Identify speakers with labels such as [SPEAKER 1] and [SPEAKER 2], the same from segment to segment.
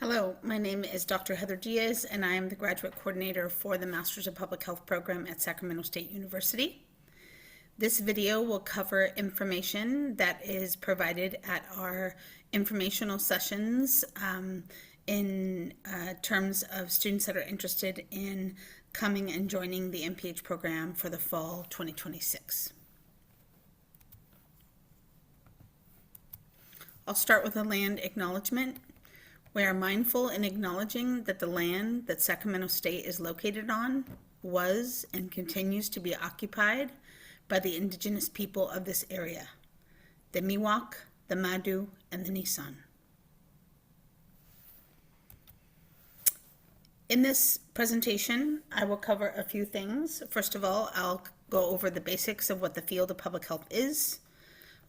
[SPEAKER 1] Hello, my name is Dr. Heather Diaz, and I am the graduate coordinator for the Masters of Public Health program at Sacramento State University. This video will cover information that is provided at our informational sessions in terms of students that are interested in coming and joining the MPH program for the fall 2026. I'll start with a land acknowledgement. We are mindful in acknowledging that the land that Sacramento State is located on was and continues to be occupied by the indigenous people of this area, the Miwok, the Madu, and the Nisan. In this presentation, I will cover a few things. First of all, I'll go over the basics of what the field of public health is.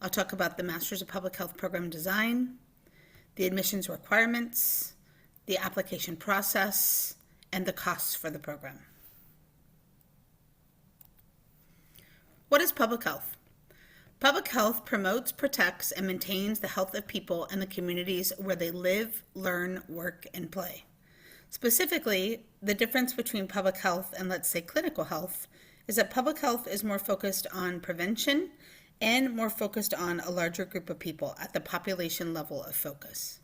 [SPEAKER 1] I'll talk about the Masters of Public Health program design, the admissions requirements, the application process, and the costs for the program. What is public health? Public health promotes, protects, and maintains the health of people and the communities where they live, learn, work, and play. Specifically, the difference between public health and, let's say, clinical health is that public health is more focused on prevention and more focused on a larger group of people at the population level of focus.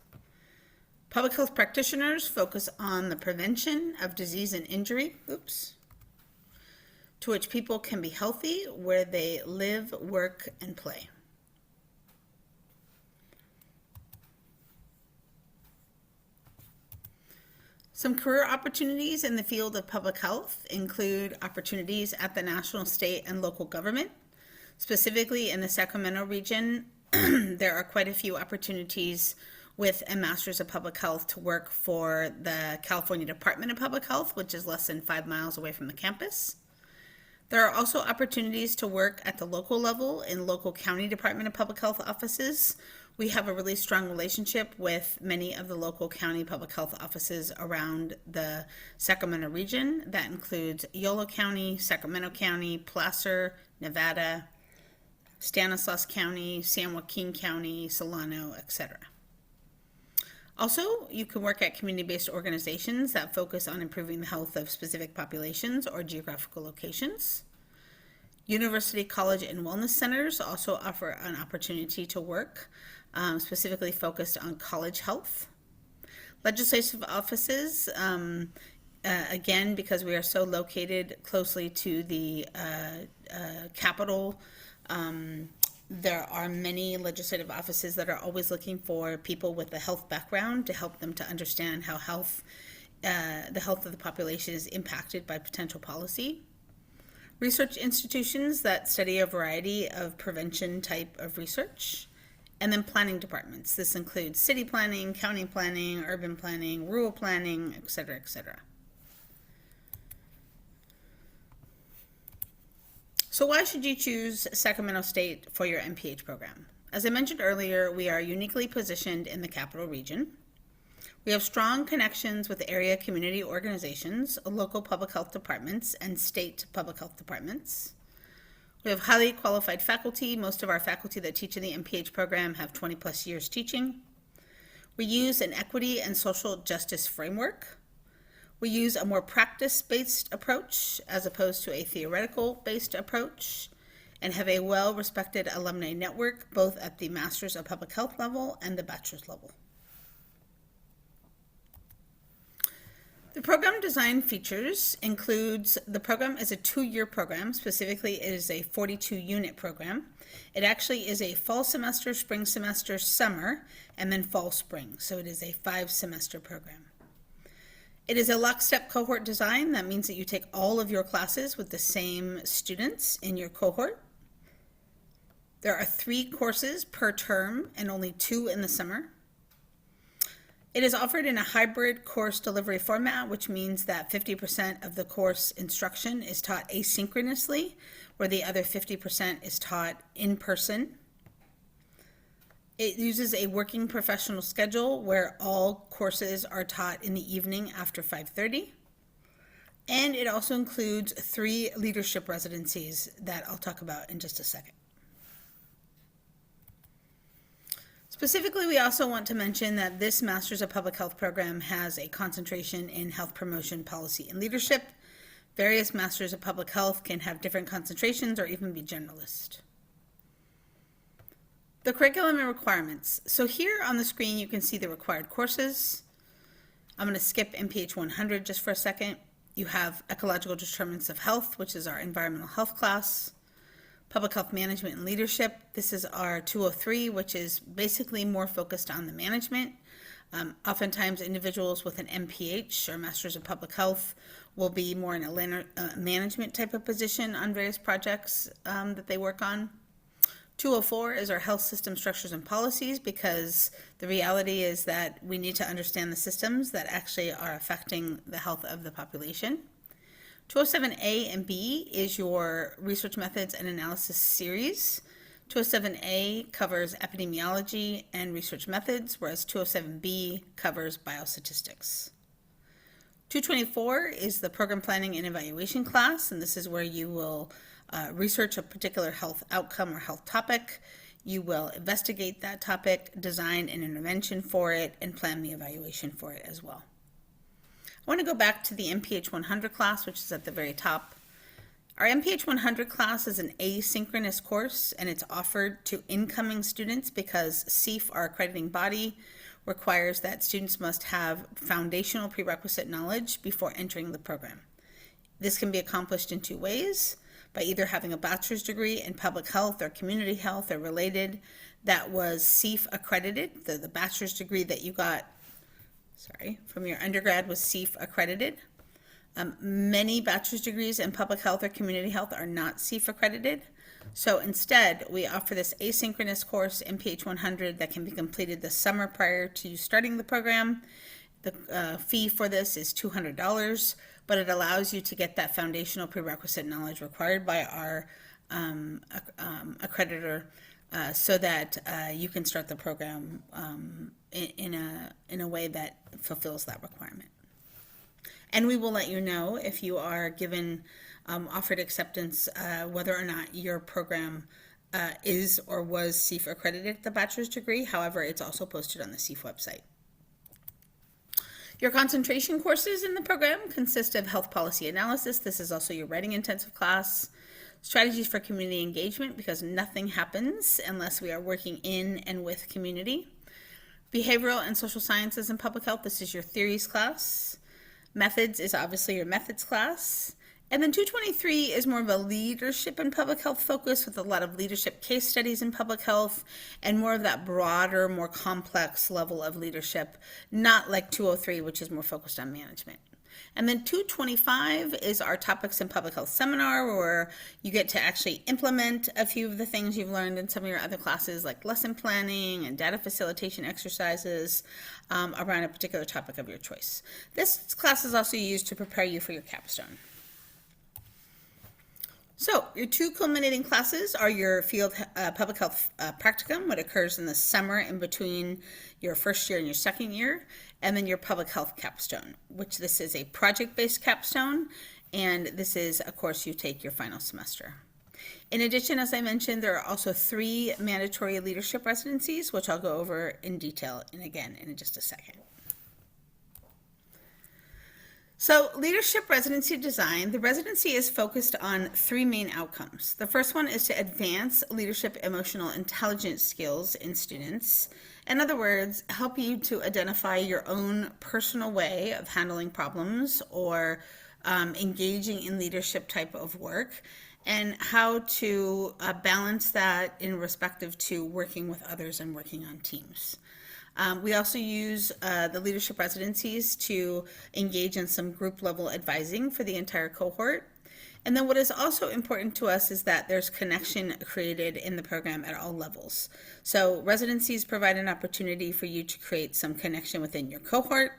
[SPEAKER 1] Public health practitioners focus on the prevention of disease and injury, to which people can be healthy where they live, work, and play. Some career opportunities in the field of public health include opportunities at the national, state, and local government. Specifically in the Sacramento region, there are quite a few opportunities with a Master's of Public Health to work for the California Department of Public Health, which is less than 5 miles away from the campus. There are also opportunities to work at the local level in local county Department of Public Health offices. We have a really strong relationship with many of the local county public health offices around the Sacramento region. That includes Yolo County, Sacramento County, Placer, Nevada, Stanislaus County, San Joaquin County, Solano, etc. Also, you can work at community-based organizations that focus on improving the health of specific populations or geographical locations. University, college, and wellness centers also offer an opportunity to work specifically focused on college health. Legislative offices, again, because we are so located closely to the Capitol, there are many legislative offices that are always looking for people with a health background to help them to understand how the health of the population is impacted by potential policy. Research institutions that study a variety of prevention type of research. And then planning departments. This includes city planning, county planning, urban planning, rural planning, et cetera, et cetera. So why should you choose Sacramento State for your MPH program? As I mentioned earlier, we are uniquely positioned in the Capital Region. We have strong connections with area community organizations, local public health departments, and state public health departments. We have highly qualified faculty. Most of our faculty that teach in the MPH program have 20 plus years teaching. We use an equity and social justice framework. We use a more practice-based approach as opposed to a theoretical-based approach, and have a well-respected alumni network both at the Masters of Public Health level and the bachelor's level. The program design features includes, the program is a 2-year program. Specifically, it is a 42-unit program. It actually is a fall semester, spring semester, summer, and then fall, spring. So it is a 5-semester program. It is a lockstep cohort design. That means that you take all of your classes with the same students in your cohort. There are 3 courses per term and only 2 in the summer. It is offered in a hybrid course delivery format, which means that 50% of the course instruction is taught asynchronously, where the other 50% is taught in person. It uses a working professional schedule where all courses are taught in the evening after 5:30. And it also includes 3 leadership residencies that I'll talk about in just a second. Specifically, we also want to mention that this Masters of Public Health program has a concentration in health promotion, policy, and leadership. Various Masters of Public Health can have different concentrations or even be generalist. The curriculum and requirements. So here on the screen, you can see the required courses. I'm going to skip MPH 100 just for a second. You have Ecological Determinants of Health, which is our environmental health class. Public Health Management and Leadership. This is our 203, which is basically more focused on the management. Oftentimes individuals with an MPH or Masters of Public Health will be more in a management type of position on various projects that they work on. 204 is our health system structures and policies, because the reality is that we need to understand the systems that actually are affecting the health of the population. 207A and B is your research methods and analysis series. 207A covers epidemiology and research methods, whereas 207B covers biostatistics. 224 is the program planning and evaluation class, and this is where you will research a particular health outcome or health topic. You will investigate that topic, design an intervention for it, and plan the evaluation for it as well. I want to go back to the MPH 100 class, which is at the very top. Our MPH 100 class is an asynchronous course, and it's offered to incoming students because CEF, our accrediting body, requires that students must have foundational prerequisite knowledge before entering the program. This can be accomplished in two ways: by either having a bachelor's degree in public health or community health or related that was CEF accredited. The bachelor's degree that you got from your undergrad was CEF accredited. Many bachelor's degrees in public health or community health are not CEF accredited. So instead, we offer this asynchronous course, MPH 100, that can be completed the summer prior to starting the program. The fee for this is $200, but it allows you to get that foundational prerequisite knowledge required by our accreditor so that you can start the program in a way that fulfills that requirement. And we will let you know if you are given offered acceptance whether or not your program is or was CEF accredited at the bachelor's degree. However, it's also posted on the CEF website. Your concentration courses in the program consist of health policy analysis. This is also your writing intensive class. Strategies for community engagement, because nothing happens unless we are working in and with community. Behavioral and social sciences and public health. This is your theories class. Methods is obviously your methods class. And then 223 is more of a leadership and public health focus, with a lot of leadership case studies in public health and more of that broader, more complex level of leadership, not like 203, which is more focused on management. And then 225 is our topics in public health seminar, where you get to actually implement a few of the things you've learned in some of your other classes, like lesson planning and data facilitation exercises around a particular topic of your choice. This class is also used to prepare you for your capstone. So your two culminating classes are your field public health practicum, what occurs in the summer in between your first year and your second year, and then your public health capstone, which this is a project-based capstone, and this is a course you take your final semester. In addition, as I mentioned, there are also 3 mandatory leadership residencies, which I'll go over in detail in just a second. So leadership residency design, the residency is focused on 3 main outcomes. The first one is to advance leadership emotional intelligence skills in students. In other words, help you to identify your own personal way of handling problems or engaging in leadership type of work, and how to balance that in respective to working with others and working on teams. We also use the leadership residencies to engage in some group level advising for the entire cohort. And then what is also important to us is that there's connection created in the program at all levels. So residencies provide an opportunity for you to create some connection within your cohort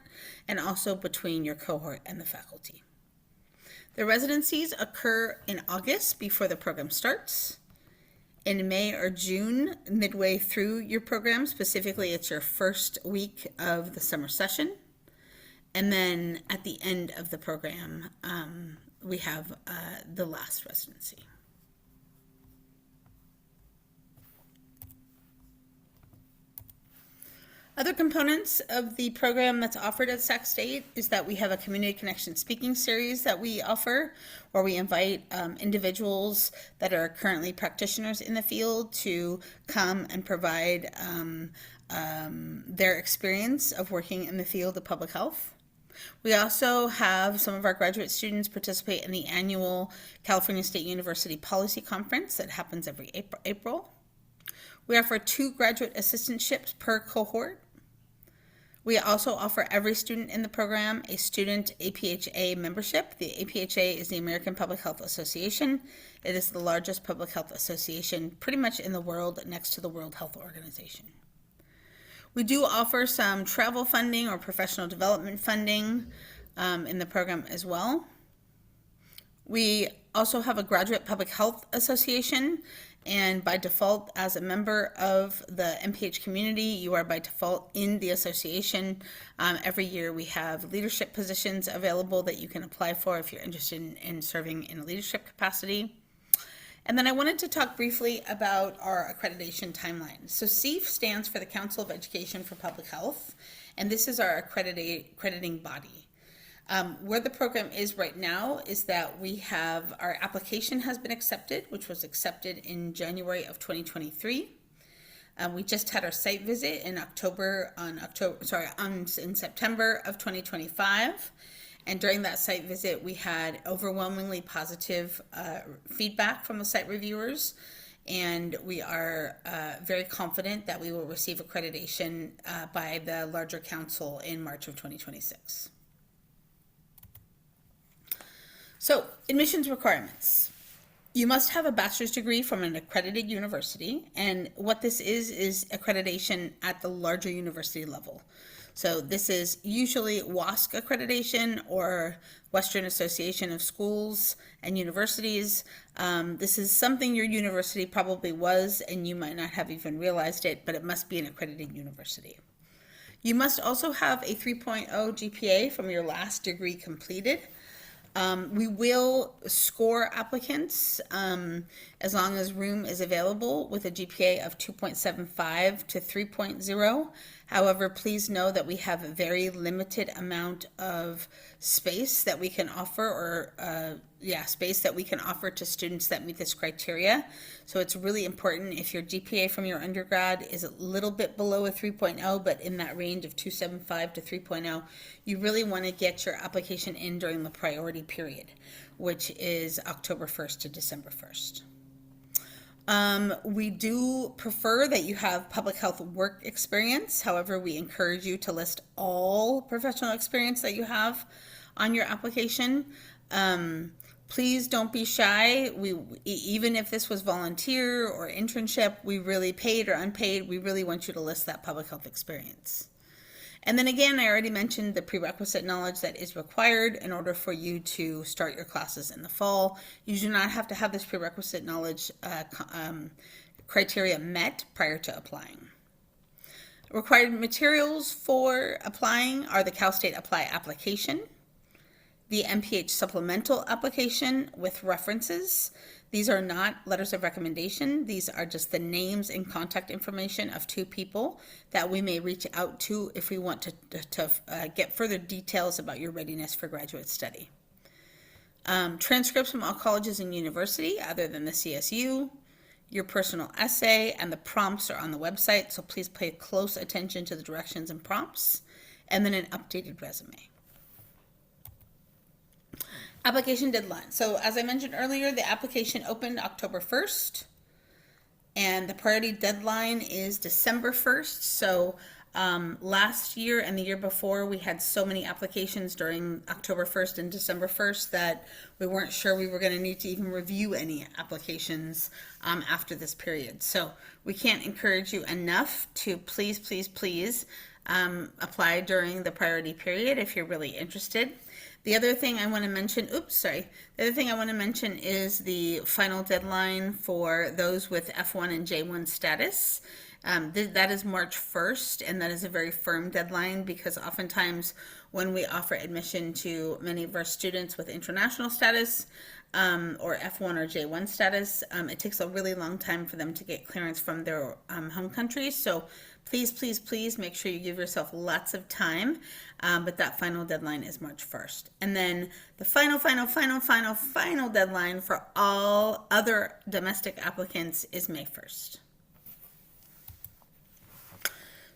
[SPEAKER 1] and also between your cohort and the faculty. The residencies occur in August before the program starts. In May or June, midway through your program, specifically it's your first week of the summer session. And then at the end of the program, we have the last residency. Other components of the program that's offered at Sac State is that we have a community connection speaking series that we offer, where we invite individuals that are currently practitioners in the field to come and provide their experience of working in the field of public health. We also have some of our graduate students participate in the annual California State University Policy Conference that happens every April. We offer 2 graduate assistantships per cohort. We also offer every student in the program a student APHA membership. The APHA is the American Public Health Association. It is the largest public health association pretty much in the world, next to the World Health Organization. We do offer some travel funding or professional development funding in the program as well. We also have a graduate public health association, and by default, as a member of the MPH community, you are by default in the association. Every year we have leadership positions available that you can apply for if you're interested in serving in a leadership capacity. And then I wanted to talk briefly about our accreditation timeline. So CEEF stands for the Council of Education for Public Health, and this is our accrediting body. Where the program is right now is that we have, our application has been accepted, which was accepted in January of 2023. We just had our site visit in September of 2025. And during that site visit, we had overwhelmingly positive feedback from the site reviewers. And we are very confident that we will receive accreditation by the larger council in March of 2026. So, admissions requirements. You must have a bachelor's degree from an accredited university, and what this is accreditation at the larger university level. So this is usually WASC accreditation, or Western Association of Schools and Universities. This is something your university probably was, and you might not have even realized it, but it must be an accredited university. You must also have a 3.0 GPA from your last degree completed. We will score applicants as long as room is available with a GPA of 2.75 to 3.0. However, please know that we have a very limited amount of space that we can offer, or space that we can offer to students that meet this criteria. So it's really important, if your GPA from your undergrad is a little bit below a 3.0, but in that range of 2.75 to 3.0, you really want to get your application in during the priority period, which is October 1st to December 1st. We do prefer that you have public health work experience. However, we encourage you to list all professional experience that you have on your application. Please don't be shy. Even if this was volunteer or internship, we really, paid or unpaid, we really want you to list that public health experience. And then again, I already mentioned the prerequisite knowledge that is required in order for you to start your classes in the fall. You do not have to have this prerequisite knowledge criteria met prior to applying. Required materials for applying are the Cal State Apply application, the MPH supplemental application with references. These are not letters of recommendation. These are just the names and contact information of 2 people that we may reach out to if we want to get further details about your readiness for graduate study. Transcripts from all colleges and university other than the CSU, your personal essay, and the prompts are on the website, so please pay close attention to the directions and prompts, and then an updated resume. Application deadline. So as I mentioned earlier, the application opened October 1st, and the priority deadline is December 1st. So last year and the year before, we had so many applications during October 1st and December 1st that we weren't sure we were going to need to even review any applications after this period. So we can't encourage you enough to please apply during the priority period if you're really interested. The other thing I want to mention, The other thing I want to mention is the final deadline for those with F1 and J1 status. That is March 1st, and that is a very firm deadline because oftentimes when we offer admission to many of our students with international status or F1 or J1 status, it takes a really long time for them to get clearance from their home country. So Please, please, please make sure you give yourself lots of time, but that final deadline is March 1st. And then the final deadline for all other domestic applicants is May 1st.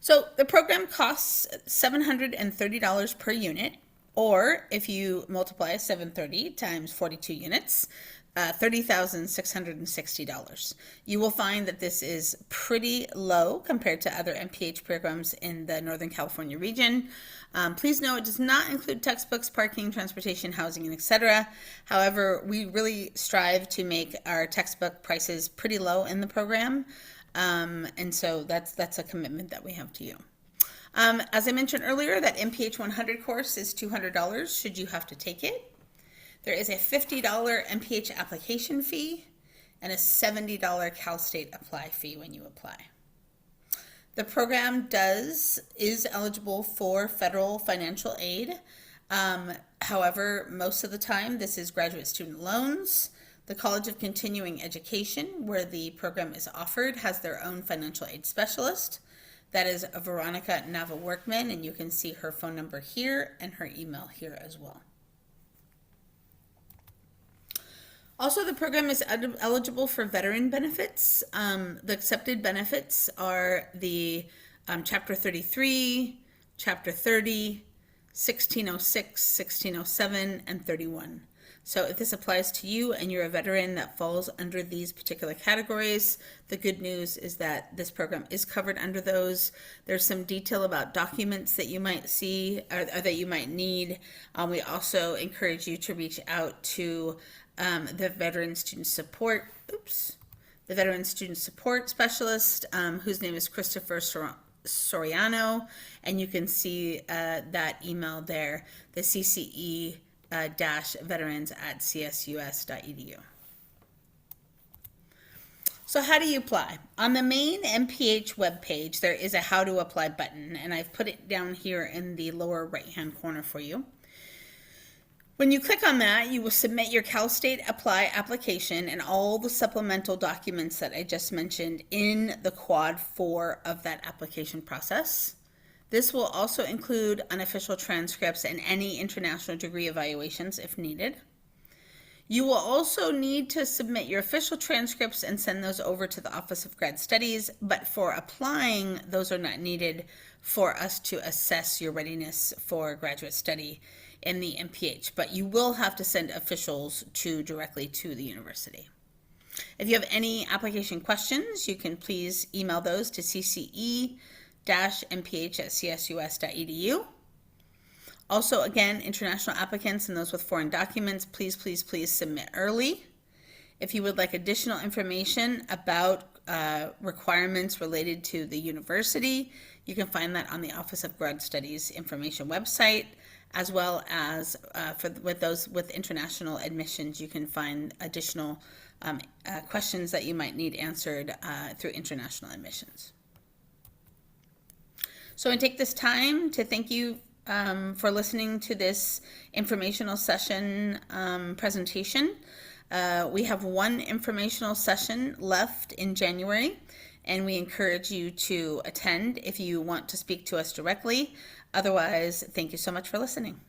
[SPEAKER 1] So the program costs $730 per unit, or if you multiply 730 times 42 units, $30,660. You will find that this is pretty low compared to other MPH programs in the Northern California region. Please know it does not include textbooks, parking, transportation, housing, and etc. However, we really strive to make our textbook prices pretty low in the program. And so that's a commitment that we have to you. As I mentioned earlier, that MPH 100 course is $200 should you have to take it. There is a $50 MPH application fee and a $70 Cal State apply fee when you apply. The program is eligible for federal financial aid. However, most of the time this is graduate student loans. The College of Continuing Education, where the program is offered, has their own financial aid specialist. That is Veronica Nava-Workman, and you can see her phone number here and her email here as well. Also, the program is eligible for veteran benefits. The accepted benefits are the Chapter 33, Chapter 30, 1606, 1607, and 31. So if this applies to you and you're a veteran that falls under these particular categories, the good news is that this program is covered under those. There's some detail about documents that you might see or that you might need. We also encourage you to reach out to the Veteran Student Support Specialist, whose name is Christopher Soriano, and you can see that email there, the CCE-veterans@csus.edu. So how do you apply? On the main MPH webpage, there is a How to Apply button, and I've put it down here in the lower right-hand corner for you. When you click on that, you will submit your Cal State Apply application and all the supplemental documents that I just mentioned in the Quad 4 of that application process. This will also include unofficial transcripts and any international degree evaluations if needed. You will also need to submit your official transcripts and send those over to the Office of Grad Studies, but for applying, those are not needed for us to assess your readiness for graduate study in the MPH, but you will have to send officials directly to the university. If you have any application questions, you can please email those to cce-mph@csus.edu. Also, again, international applicants and those with foreign documents, please, please, please submit early. If you would like additional information about requirements related to the university, you can find that on the Office of Grad Studies information website, as well as with those with international admissions, you can find additional questions that you might need answered through international admissions. So I take this time to thank you for listening to this informational session presentation. We have one informational session left in January, and we encourage you to attend if you want to speak to us directly. Otherwise, thank you so much for listening.